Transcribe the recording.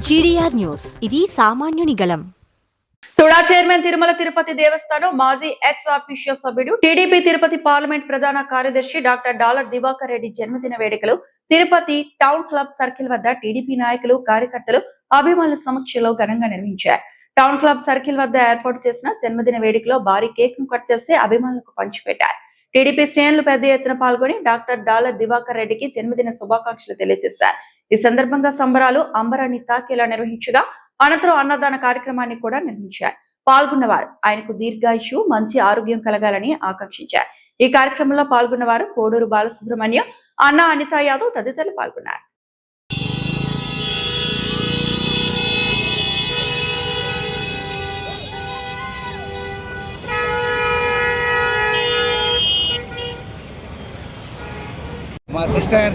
GDR news, ఇది సామాన్యుని గళం. తుడా చైర్మన్ తిరుమల తిరుపతి దేవస్థానం మాజీ ఎక్స్ ఆఫీషియో సభ్యుడు టీడీపీ తిరుపతి పార్లమెంట్ ప్రధాన కార్యదర్శి డాక్టర్ డాలర్ దివాకర్ రెడ్డి జన్మదిన వేడుకలు తిరుపతి టౌన్ క్లబ్ సర్కిల్ వద్ద టీడీపీ నాయకులు, కార్యకర్తలు, అభిమానుల సమక్షంలో ఘనంగా నిర్వహించారు. టౌన్ క్లబ్ సర్కిల్ వద్ద ఏర్పాటు చేసిన జన్మదిన వేడుకలో భారీ కేక్ ను కట్ చేసి అభిమానులకు పంచిపెట్టారు. టీడీపీ శ్రేణులు పెద్ద ఎత్తున పాల్గొని డాక్టర్ డాలర్ దివాకర్ రెడ్డికి జన్మదిన శుభాకాంక్షలు తెలియజేశారు. ఈ సందర్భంగా సంబరాలు అంబరాన్ని తాకేలా నిర్వహించగా అనంతరం అన్నదాన కార్యక్రమాన్ని కూడా నిర్వహించారు. పాల్గొన్నవారు ఆయనకు దీర్ఘాయుషు, మంచి ఆరోగ్యం కలగాలని ఆకాంక్షించారు. ఈ కార్యక్రమంలో పాల్గొన్నవారు కోడూరు బాలసుబ్రహ్మణ్యం, అన్న అనితా యాదవ్ తదితరులు పాల్గొన్నారు. మా సిస్టర్